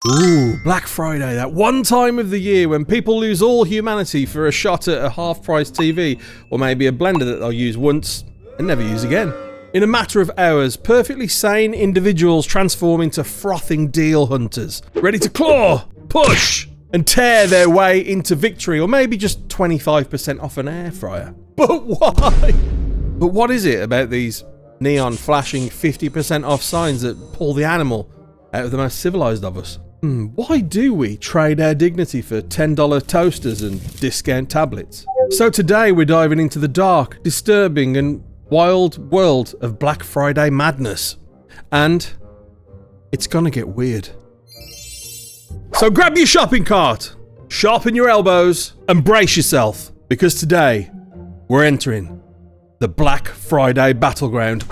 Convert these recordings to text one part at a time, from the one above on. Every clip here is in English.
Ooh, Black Friday, that one time of the year when people lose all humanity for a shot at a half-price TV, or maybe a blender that they'll use once and never use again. In a matter of hours, perfectly sane individuals transform into frothing deal hunters, ready to claw, push, and tear their way into victory, or maybe just 25% off an air fryer. But why? But what is it about these neon flashing 50% off signs that pull the animal out of the most civilized of us? Why do we trade our dignity for $10 toasters and discount tablets? So today we're diving into the dark, disturbing and wild world of Black Friday madness. And it's gonna get weird. So grab your shopping cart, sharpen your elbows, and brace yourself, because today we're entering the Black Friday battleground.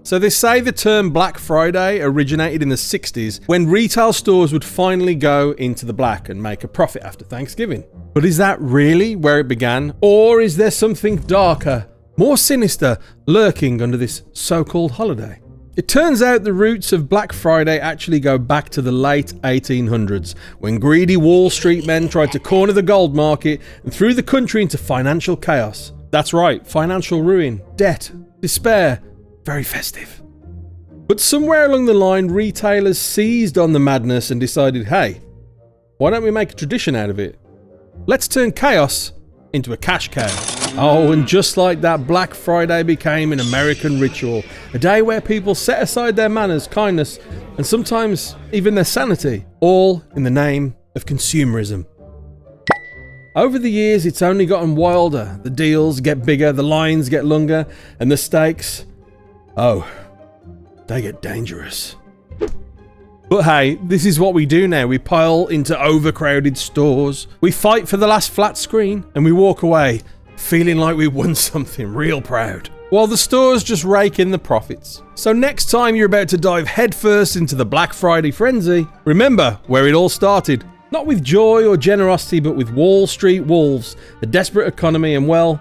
So they say the term Black Friday originated in the 60s when retail stores would finally go into the black and make a profit after Thanksgiving. But is that really where it began? Or is there something darker, more sinister, lurking under this so-called holiday? It turns out the roots of Black Friday actually go back to the late 1800s, when greedy Wall Street men tried to corner the gold market and threw the country into financial chaos. That's right, financial ruin, debt, despair. Very festive. But somewhere along the line, retailers seized on the madness and decided, hey, why don't we make a tradition out of it? Let's turn chaos into a cash cow. Oh, and just like that, Black Friday became an American ritual, a day where people set aside their manners, kindness, and sometimes even their sanity, all in the name of consumerism. Over the years, it's only gotten wilder. The deals get bigger, the lines get longer, and the stakes, oh, they get dangerous. But hey, this is what we do now. We pile into overcrowded stores, we fight for the last flat screen, and we walk away feeling like we won something real proud, while the stores just rake in the profits. So next time you're about to dive headfirst into the Black Friday frenzy, remember where it all started. Not with joy or generosity, but with Wall Street wolves, a desperate economy, and well,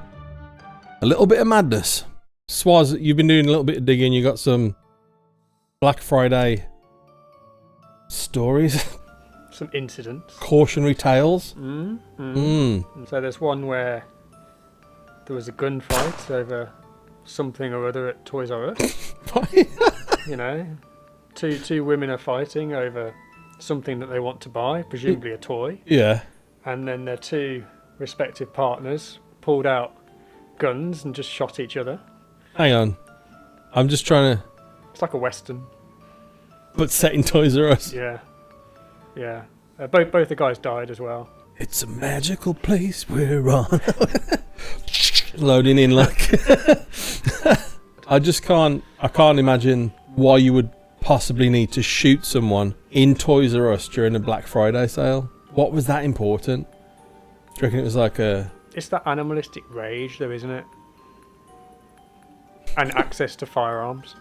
a little bit of madness. Swaz, you've been doing a little bit of digging. You got some Black Friday stories, some incidents, cautionary tales. So there's one where there was a gunfight over something or other at Toys R Us. You know, two women are fighting over something that they want to buy, presumably a toy. Yeah. And then their two respective partners pulled out guns and just shot each other. Hang on. I'm just trying to... It's like a Western. But set in Toys R Us. Yeah. Yeah. Both the guys died as well. It's a magical place we're on. Loading in like... I can't imagine why you would possibly need to shoot someone in Toys R Us during a Black Friday sale. What was that important? Do you reckon it was like a... It's that animalistic rage though, isn't it? And access to firearms.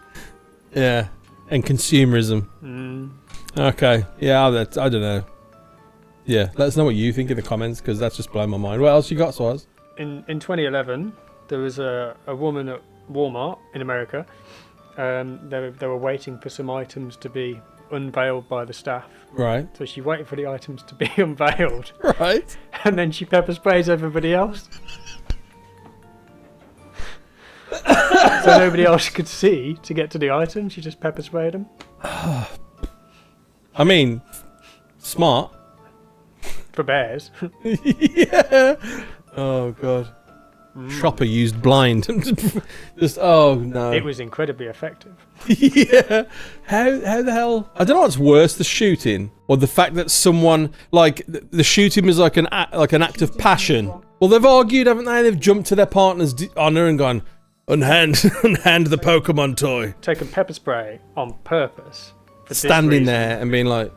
Yeah, and consumerism. Okay, yeah, I don't know. Yeah, let us know what you think in the comments, because that's just blowing my mind. What else you got, Swaz? In 2011, there was a woman at Walmart in America. They were waiting for some items to be unveiled by the staff. Right. So she waited for the items to be unveiled. Right. And then she pepper sprays everybody else. So nobody else could see to get to the item. She just pepper sprayed them. I mean, smart. For bears. Yeah. Oh, God. Shopper used blind. Just, oh, no. It was incredibly effective. Yeah. How the hell? I don't know what's worse, the shooting or the fact that someone, like, the shooting was like an act of passion. Well, they've argued, haven't they? They've jumped to their partner's honour and gone, unhand the Pokemon toy. Taken pepper spray on purpose. For standing there and being like,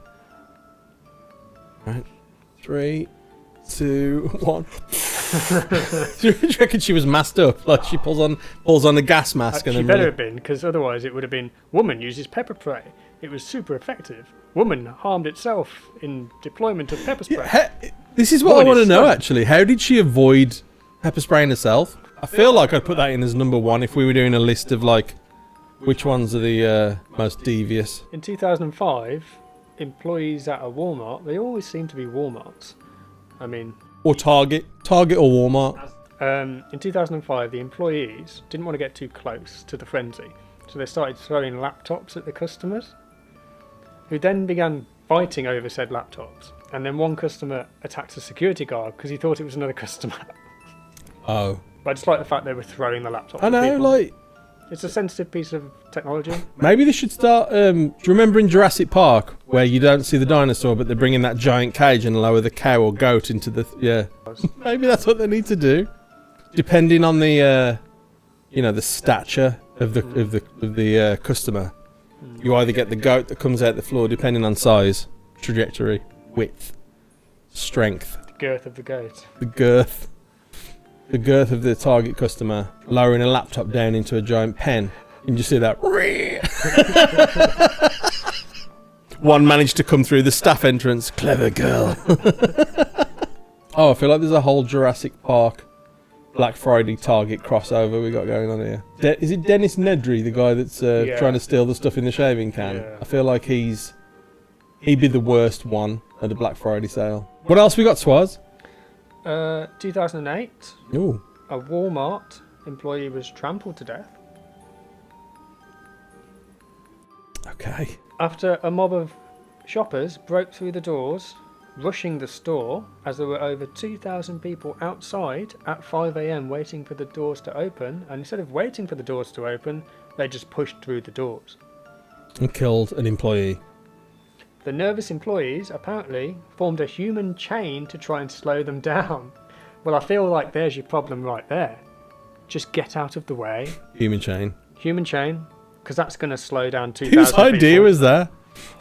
right, 3, 2, 1. Do you reckon she was masked up? Like she pulls on a gas mask and she then better have been, because otherwise it would have been woman uses pepper spray. It was super effective. Woman harmed itself in deployment of pepper spray. Yeah, this is what I want to know actually. How did she avoid pepper spraying herself? I feel like I'd put that in as number 1 if we were doing a list of like which ones are the most devious. In 2005, employees at a Walmart, they always seem to be Walmarts. I mean... Or Target or Walmart. In 2005, the employees didn't want to get too close to the frenzy, so they started throwing laptops at the customers, who then began fighting over said laptops. And then one customer attacked a security guard because he thought it was another customer. Oh. But I just like the fact they were throwing the laptop. I know, people. like... It's a sensitive piece of technology. Maybe they should start... do you remember in Jurassic Park where you don't see the dinosaur but they bring in that giant cage and lower the cow or goat into the... Yeah. Maybe that's what they need to do. Depending on the, the stature of the customer. You either get the goat that comes out the floor depending on size, trajectory, width, strength. The girth of the goat. The girth of the target customer, lowering a laptop down into a giant pen. You can just see that. One managed to come through the staff entrance. Clever girl. Oh, I feel like there's a whole Jurassic Park Black Friday Target crossover we got going on here. Is it Dennis Nedry, the guy that's trying to steal the stuff in the shaving can? Yeah. I feel like he'd be the worst one at a Black Friday sale. What else we got, Swaz? 2008. Ooh. A Walmart employee was trampled to death. Okay. After a mob of shoppers broke through the doors, rushing the store, as there were over 2,000 people outside at 5 a.m. waiting for the doors to open, and instead of waiting for the doors to open, they just pushed through the doors. And killed an employee. The nervous employees apparently formed a human chain to try and slow them down. Well, I feel like there's your problem right there. Just get out of the way. Human chain. Human chain, because that's going to slow down 2,000 people. Whose idea was that?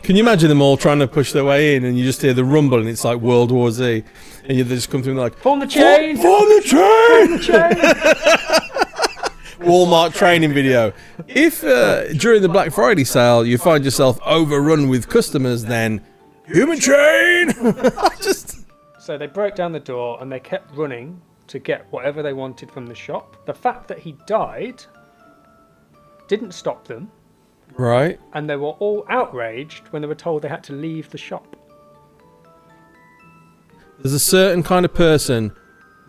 Can you imagine them all trying to push their way in and you just hear the rumble and it's like World War Z and they just come through and they're like, form the chain! Form the chain! Form the chain! Walmart training video. If during the Black Friday sale you find yourself overrun with customers, then human chain! So they broke down the door and they kept running to get whatever they wanted from the shop. The fact that he died didn't stop them. Right. And they were all outraged when they were told they had to leave the shop. There's a certain kind of person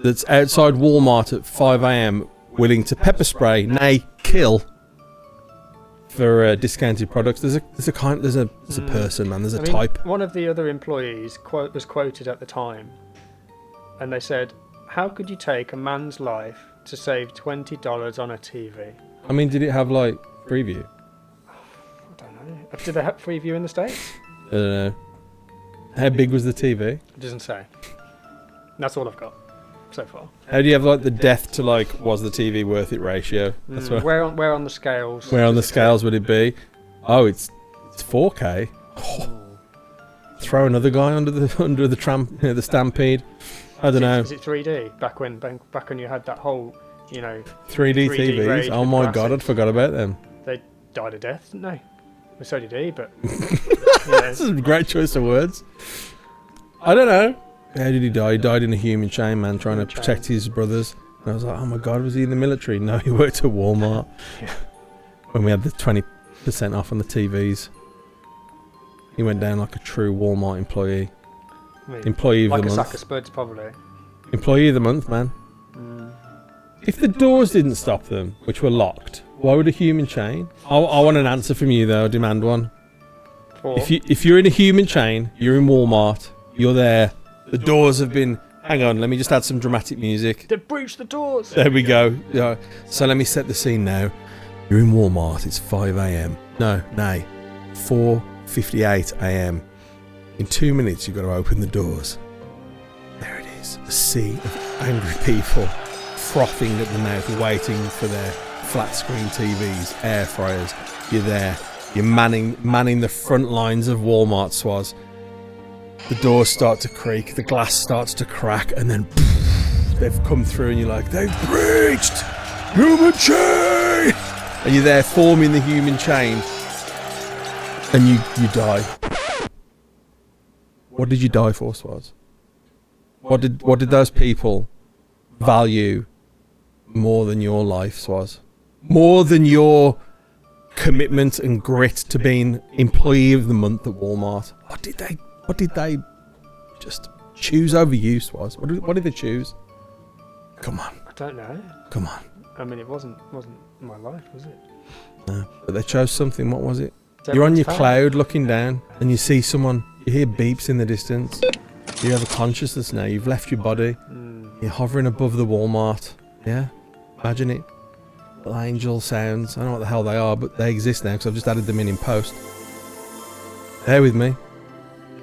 that's outside Walmart at 5 a.m. willing to pepper spray, nay, kill for discounted products. There's a person, man. There's a type. One of the other employees was quoted at the time, and they said, "How could you take a man's life to save $20 on a TV?" I mean, did it have like preview? Did they have free view in the States? I don't know. How big was the TV? It doesn't say. That's all I've got so far. How do you have like the death to like was the TV worth it ratio? That's where on the scales? Where on the scales would it be? Oh, it's 4K. Oh. Throw another guy under the stampede. I don't know. Is it 3D? Back when you had that whole 3D TVs. Oh my god, I'd forgot about them. They died of death, didn't they? Well, so did he, but... This is a great choice of words. I don't know. How did he die? He died in a human chain, man, trying to protect his brothers. And I was like, oh my god, was he in the military? No, he worked at Walmart. Yeah. When we had the 20% off on the TVs. He went down like a true Walmart employee. Employee of the month. Like a sack of spuds, probably. Employee of the month, man. If the doors didn't stop them, which were locked, why would a human chain? I want an answer from you though. I demand one. If you're in a human chain, you're in Walmart, you're there. The doors have been. Hang on, let me just add some dramatic music. They've breached the doors. There we go. So let me set the scene now. You're in Walmart. It's 5 a.m. No, nay, 4:58 a.m. In 2 minutes, you've got to open the doors. There it is. A sea of angry people, frothing at the mouth, waiting for their flat screen TVs, air fryers. You're there. You're manning the front lines of Walmart, Swaz. The doors start to creak, the glass starts to crack, and then they've come through and you're like, they've breached! Human chain! And you're there forming the human chain. And you die. What did you die for, Swaz? What did those people value more than your life, Swaz? More than your commitment and grit to being employee of the month at Walmart. What did they just choose over you, Swaz? What did they choose? Come on. I don't know. Come on. I mean, it wasn't my life, was it? No, but they chose something. What was it? You're on your cloud looking down and you see someone, you hear beeps in the distance. You have a consciousness now, you've left your body. You're hovering above the Walmart. Yeah? Imagine it. Little angel sounds. I don't know what the hell they are, but they exist now because I've just added them in post. Bear with me.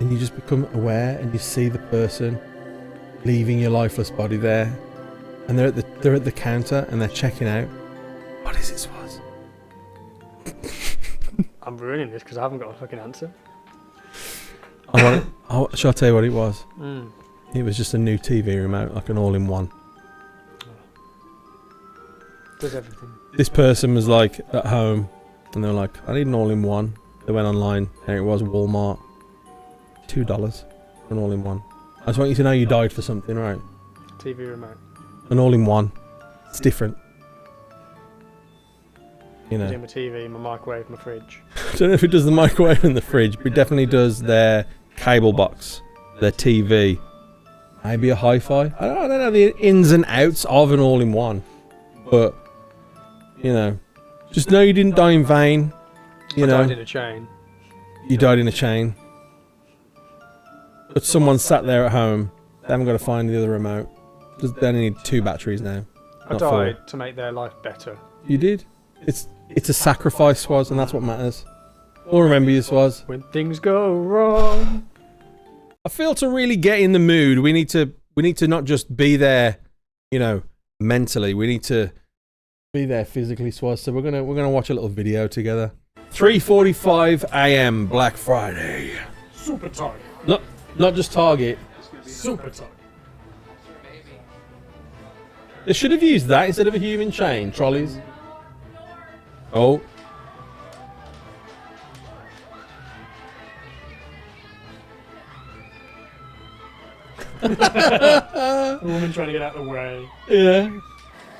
And you just become aware and you see the person leaving your lifeless body there. And they're at the counter and they're checking out. What is it, Swaz? I'm ruining this because I haven't got a fucking answer. Shall I tell you what it was? Mm. It was just a new TV remote, like an all-in-one. Does everything. This person was like at home and they were like, I need an all-in-one. They went online, there it was, Walmart. $2 for an all-in-one. I just want you to know you died for something, right? TV remote. An all-in-one. It's different. You know. My TV, my microwave, my fridge. I don't know if it does the microwave and the fridge, but it definitely does their cable box, their TV, maybe a hi-fi. I don't know the ins and outs of an all-in-one, but you know, just know you didn't die in vain. You know, died in a chain. You died in a chain, but someone sat there at home. They haven't got to find the other remote. They only need 2 batteries now. I died to make their life better. You did. It's a sacrifice, Swaz, and that's what matters. All remember you, Swaz. When things go wrong. I feel to really get in the mood, we need to not just be there, you know, mentally. We need to be there physically, Swaz. So we're gonna watch a little video together. 3:45 a.m. Black Friday. Super Target. Not just Target. Super Target. They should have used that instead of a human chain. Trolleys. Oh. A woman trying to get out of the way. Yeah.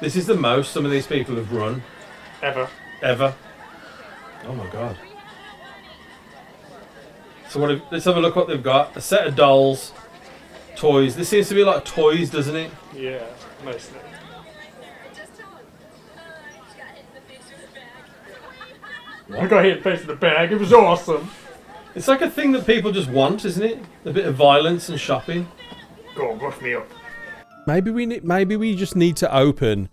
This is the most some of these people have run. Ever. Oh my god. So let's have a look what they've got. A set of dolls. Toys. This seems to be like toys, doesn't it? Yeah, mostly. I got hit in the face with the bag. It was awesome. It's like a thing that people just want, isn't it? A bit of violence and shopping. Go on, rough me up. Maybe we just need to open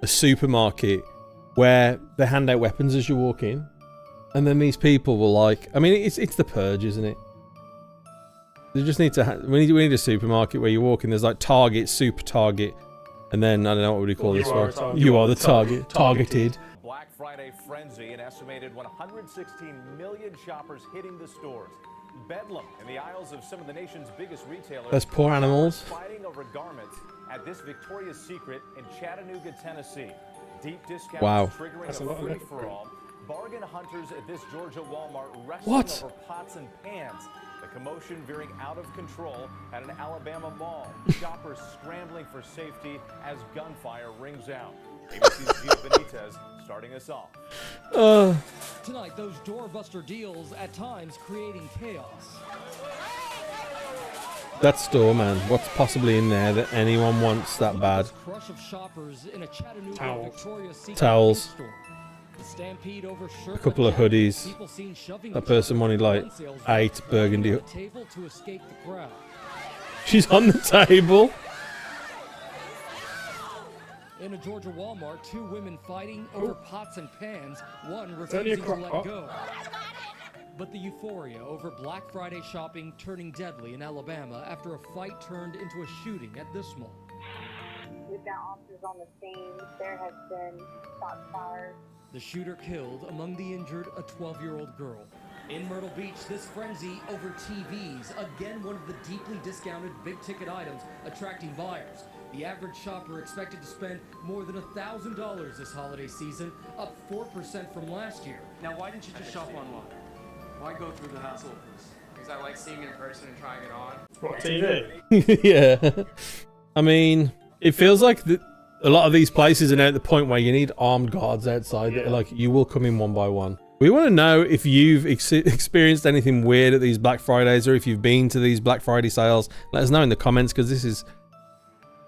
a supermarket where they hand out weapons as you walk in, and then these people will like. I mean, it's the purge, isn't it? They just need to. We need a supermarket where you walk in. There's like Target, Super Target, and then I don't know what would we call this one. You are the target. Targeted. Black Friday frenzy, an estimated 116 million shoppers hitting the stores. Bedlam in the aisles of some of the nation's biggest retailers. Those poor animals. Fighting over garments at this Victoria's Secret in Chattanooga, Tennessee. Deep discounts triggering a free-for-all. Bargain hunters at this Georgia Walmart wrestling over pots and pans. The commotion veering out of control at an Alabama mall. Shoppers scrambling for safety as gunfire rings out. ABC's Gio Benitez starting us off. Tonight, those doorbuster deals at times creating chaos. That store, man. What's possibly in there that anyone wants that bad? Crush of shoppers in a Chattanooga Victoria's Secret Towels. store. The stampede over A couple of hoodies. That person wanted like 8 burgundy. Table to escape the crowd. She's on the table. In a Georgia Walmart, 2 women fighting over pots and pans, one refusing to let go. But the euphoria over Black Friday shopping turning deadly in Alabama after a fight turned into a shooting at this mall. We've got officers on the scene. There has been shots fired. The shooter killed, among the injured, a 12-year-old girl. In Myrtle Beach, this frenzy over TVs, again one of the deeply discounted big-ticket items attracting buyers. The average shopper expected to spend more than $1,000 this holiday season, up 4% from last year. Now, why didn't you just shop online? Why go through the hassle of this? Because I like seeing it in person and trying it on. What, TV? Yeah. I mean, it feels like A lot of these places are now at the point where you need armed guards outside. That, like, you will come in one by one. We want to know if you've experienced anything weird at these Black Fridays, or if you've been to these Black Friday sales. Let us know in the comments, because this is...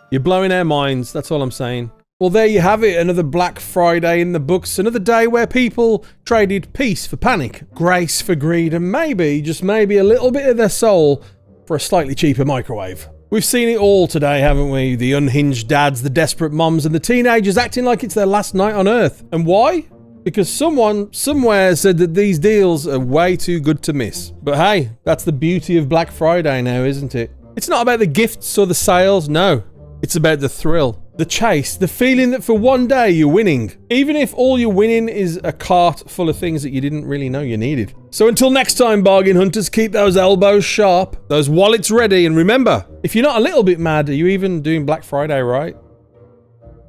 You're blowing our minds, that's all I'm saying. Well, there you have it, another Black Friday in the books, another day where people traded peace for panic, grace for greed, and maybe, just maybe, a little bit of their soul for a slightly cheaper microwave. We've seen it all today, haven't we? The unhinged dads, the desperate moms, and the teenagers acting like it's their last night on Earth. And why? Because someone, somewhere said that these deals are way too good to miss. But hey, that's the beauty of Black Friday now, isn't it? It's not about the gifts or the sales, no. It's about the thrill, the chase, the feeling that for one day you're winning. Even if all you're winning is a cart full of things that you didn't really know you needed. So until next time, bargain hunters, keep those elbows sharp, those wallets ready, and remember, if you're not a little bit mad, are you even doing Black Friday right?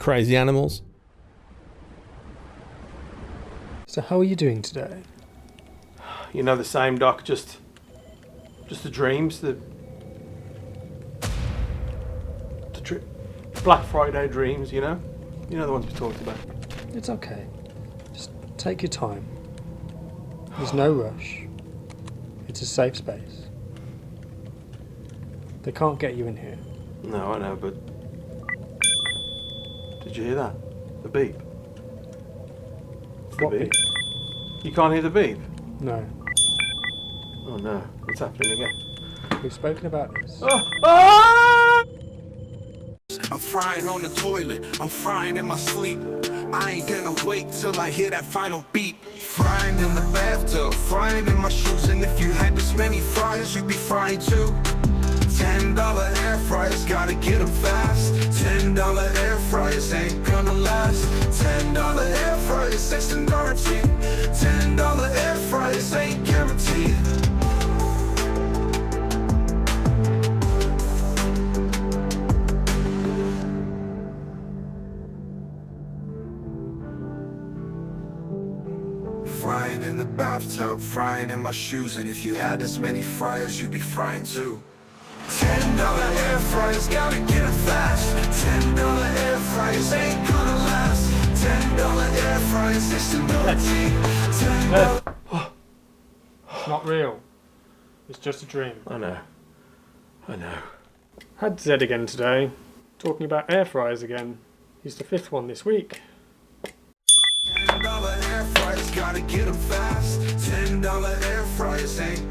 Crazy animals. So how are you doing today? You know, the same, Doc, just the dreams, the Black Friday dreams, you know? You know the ones we talked about. It's okay. Just take your time. There's no rush. It's a safe space. They can't get you in here. No, I know, but... Did you hear that? The beep. It's the What beep. You can't hear the beep? No. Oh no, it's happening again. We've spoken about this. I'm frying on the toilet, I'm frying in my sleep. I ain't gonna wait till I hear that final beat. Frying in the bathtub, frying in my shoes. And if you had this many fryers, you'd be frying too. $10 air fryers, gotta get them fast. $10 air fryers ain't gonna last. $10 air fryers, extra guaranteed. $10 air fryers ain't guaranteed. Frying in the bathtub, frying in my shoes. And if you had as many fryers, you'd be frying too. $10 air fryers, gotta get them fast. $10 air fryers ain't gonna last. $10 air fryers, it's a guarantee. $10. It's not real. It's just a dream. I know. I know. Had Zed again today, talking about air fryers again. He's the 5th one this week. $10 air fryers, gotta get them fast. $10 air fryers ain't